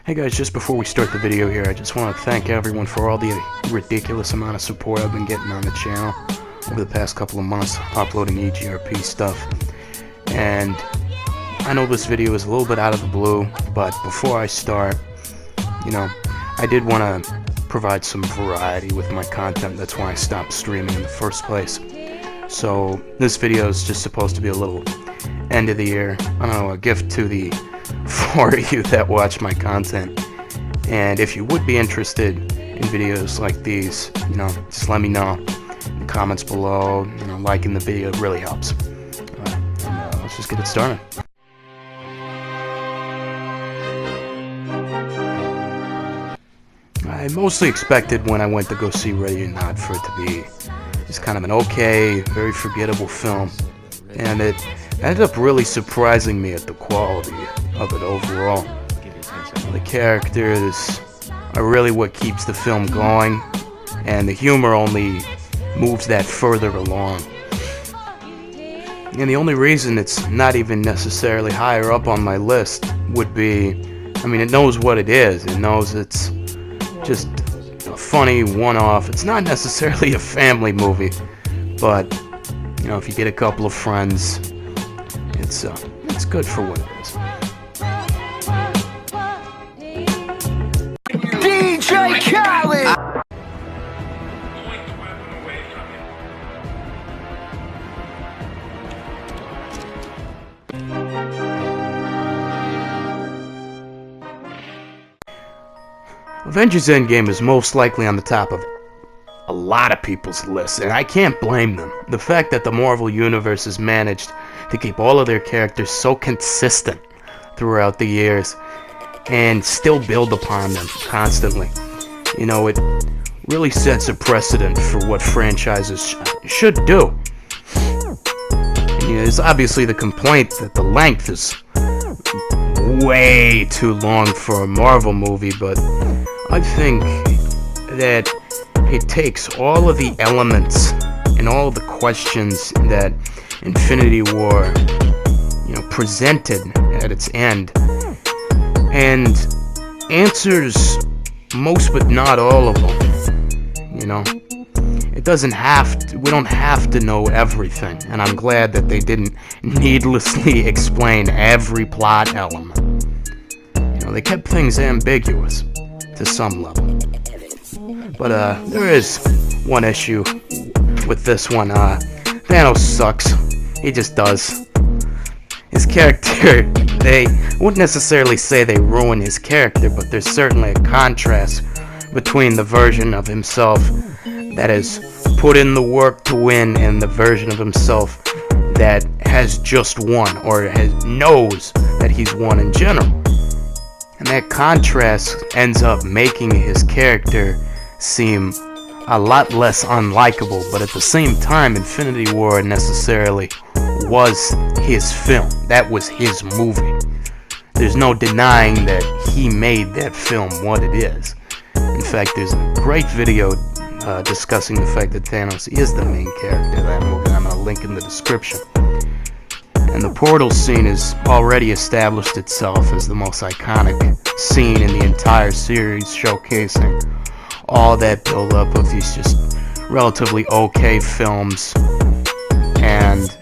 Hey guys, just before we start the video here, I just want to thank everyone for all the ridiculous amount of support I've been getting on the channel over the past couple of months, uploading EGRP stuff. And I know this video is a little bit out of the blue, but before I start, I did want to provide some variety with my content. That's why I stopped streaming in the first place. So this video is just supposed to be a little end of the year, I don't know, a gift to the 4 of you that watch my content. And if you would be interested in videos like these, just let me know in the comments below. Liking the video really helps. Let's just get it started. I mostly expected when I went to go see Ready or Not for it to be just kind of an okay, very forgettable film, and it ended up really surprising me at the quality of it overall. The characters are really what keeps the film going, and the humor only moves that further along. And the only reason it's not even necessarily higher up on my list would be, it knows what it is. It knows it's just a funny one-off. It's not necessarily a family movie, but if you get a couple of friends, it's good for what it is. DJ Khaled! Avengers Endgame is most likely on the top of a lot of people's lists, and I can't blame them. The fact that the Marvel Universe has managed to keep all of their characters so consistent throughout the years and still build upon them constantly. It really sets a precedent for what franchises should do. And, there's obviously the complaint that the length is way too long for a Marvel movie, but I think that it takes all of the elements and all of the questions that Infinity War, presented at its end, and answers most but not all of them. It doesn't have to, we don't have to know everything, and I'm glad that they didn't needlessly explain every plot element. They kept things ambiguous to some level. But there is one issue with this one. Thanos sucks. He just does. His character, they wouldn't necessarily say they ruin his character, but there's certainly a contrast between the version of himself that has put in the work to win and the version of himself that has just won, or knows that he's won in general. And that contrast ends up making his character seem a lot less unlikable, but at the same time, Infinity War necessarily was his film. That was his movie. There's no denying that he made that film what it is. In fact, there's a great video discussing the fact that Thanos is the main character of that movie. I'm going to link in the description. And the portal scene has already established itself as the most iconic scene in the entire series, showcasing all that build-up of these just relatively okay films, and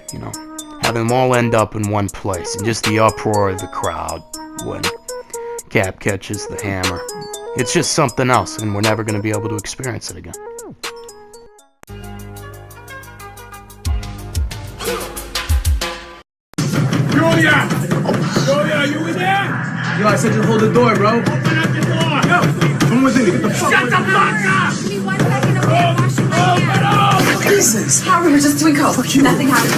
having them all end up in one place, and just the uproar of the crowd when Cap catches the hammer. It's just something else, and we're never going to be able to experience it again. Julia! Julia, you in there? Yo, I said just hold the door, bro. Open up the door! Yo, come with me. Get the fuck Shut the fuck up! Give me 1 second, okay? I'm washing my hands. Open up! Jesus. How we were just doing coke. Nothing happened.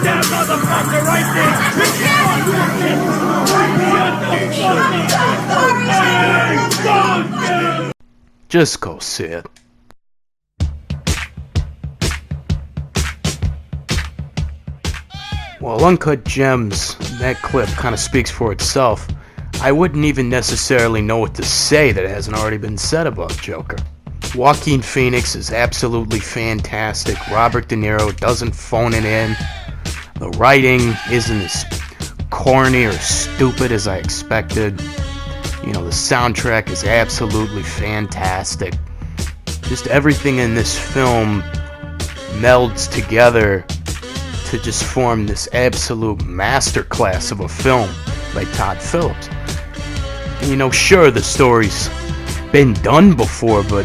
That motherfucker right there! Just go see it. Well, Uncut Gems, that clip kind of speaks for itself. I wouldn't even necessarily know what to say that hasn't already been said about Joker. Joaquin Phoenix is absolutely fantastic. Robert De Niro doesn't phone it in. The writing isn't as corny or stupid as I expected. You know, the soundtrack is absolutely fantastic. Just everything in this film melds together to just form this absolute masterclass of a film by Todd Phillips. And you know, sure, the story's been done before, but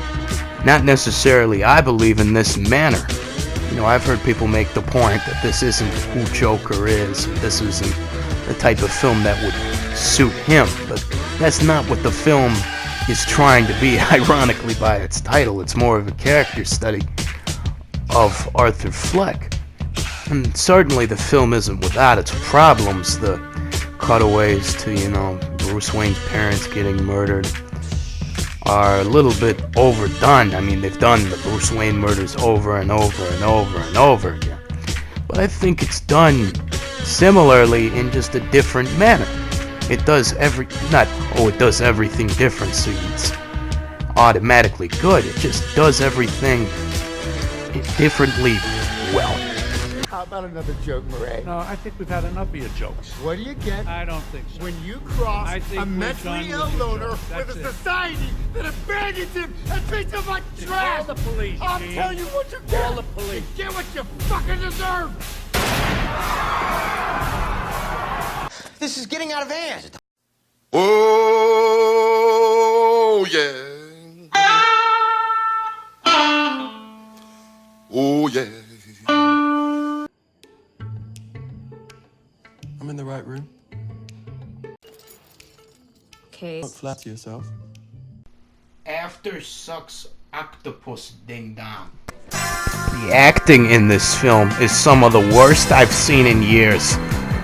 not necessarily, I believe, in this manner. You know, I've heard people make the point that this isn't who Joker is, this isn't the type of film that would suit him, but that's not what the film is trying to be. Ironically, by its title, it's more of a character study of Arthur Fleck. And certainly the film isn't without its problems. The cutaways to, you know, Bruce Wayne's parents getting murdered are a little bit overdone. I mean, they've done the Bruce Wayne murders over and over and over and over again. But I think it's done similarly in just a different manner. It does it does everything different, so it's automatically good. It just does everything differently well. How about another joke, Murray? No, I think we've had enough of your jokes. What do you get I don't think so. when you cross I think a we're mentally done ill with your loner jokes. with That's a it. society that abandons him and treats him like trash? Call the police, I'm Gene. telling you what you get. Call the police. You get what you fucking deserve. This is getting out of hand. Oh, yeah. Oh, yeah. I'm in the right room. Okay. Don't flatter yourself. After sucks octopus ding dong. The acting in this film is some of the worst I've seen in years.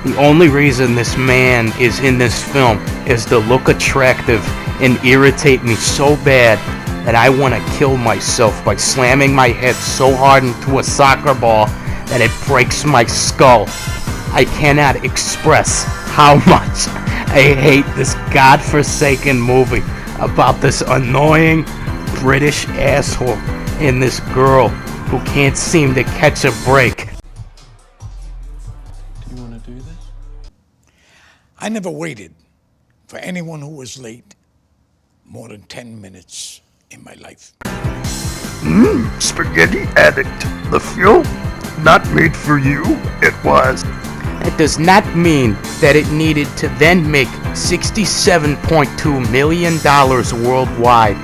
The only reason this man is in this film is to look attractive and irritate me so bad that I want to kill myself by slamming my head so hard into a soccer ball that it breaks my skull. I cannot express how much I hate this godforsaken movie about this annoying British asshole and this girl who can't seem to catch a break. Do you want to do this? I never waited for anyone who was late more than 10 minutes in my life. Spaghetti Addict. The film? Not made for you. It was. That does not mean that it needed to then make $67.2 million worldwide.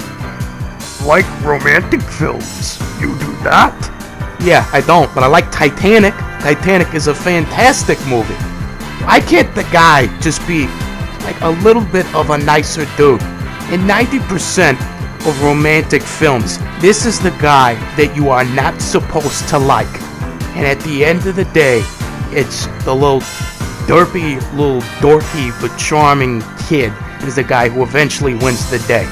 Like romantic films. You do that? Yeah, I don't, but I like Titanic. Titanic is a fantastic movie. Why can't the guy just be like a little bit of a nicer dude? In 90% of romantic films, this is the guy that you are not supposed to like. And at the end of the day, it's the little dorky but charming kid is the guy who eventually wins the day.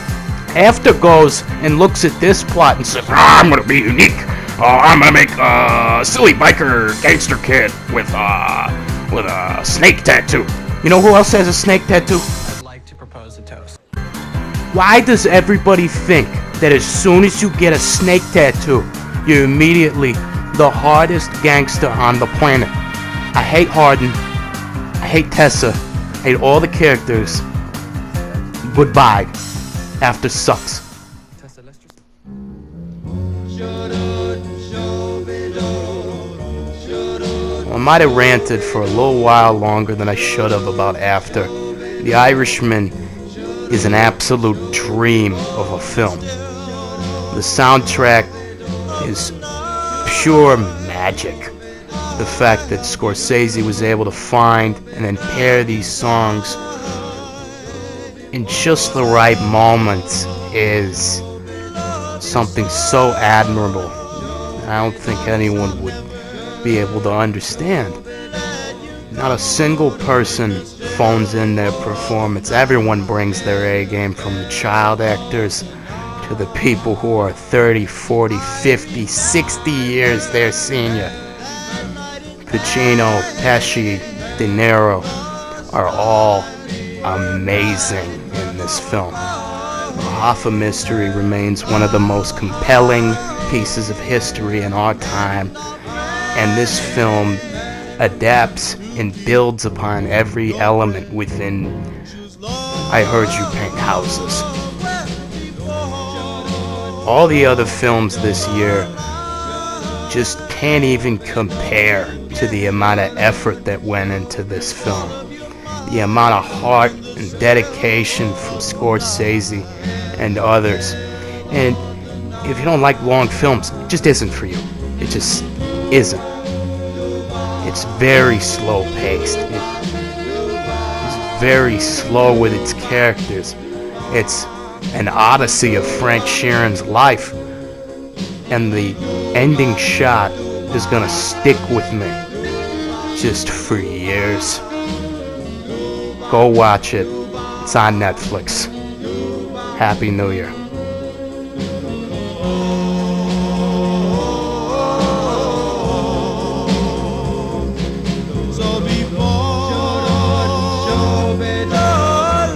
After goes and looks at this plot and says, I'm gonna be unique. I'm gonna make a silly biker gangster kid with a snake tattoo. You know who else has a snake tattoo? I'd like to propose a toast. Why does everybody think that as soon as you get a snake tattoo, you're immediately the hardest gangster on the planet? I hate Harden. I hate Tessa. I hate all the characters. Goodbye. After sucks. Tessa, let's just... Well, I might have ranted for a little while longer than I should have about After. The Irishman is an absolute dream of a film. The soundtrack is pure magic. The fact that Scorsese was able to find and then pair these songs in just the right moments is something so admirable. I don't think anyone would be able to understand. Not a single person phones in their performance. Everyone brings their A game, from the child actors to the people who are 30, 40, 50, 60 years their senior. Pacino, Pesci, De Niro are all amazing in this film. Hoffa Mystery remains one of the most compelling pieces of history in our time, and this film adapts and builds upon every element within I Heard You Paint Houses. All the other films this year just can't even compare to the amount of effort that went into this film. The amount of heart and dedication from Scorsese and others. And if you don't like long films, it just isn't for you. It just isn't. It's very slow paced. It's very slow with its characters. It's an odyssey of Frank Sheeran's life. And the ending shot is gonna stick with me just for years. Go watch it. It's on Netflix. Happy New Year.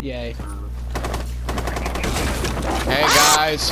Yay. Hey guys.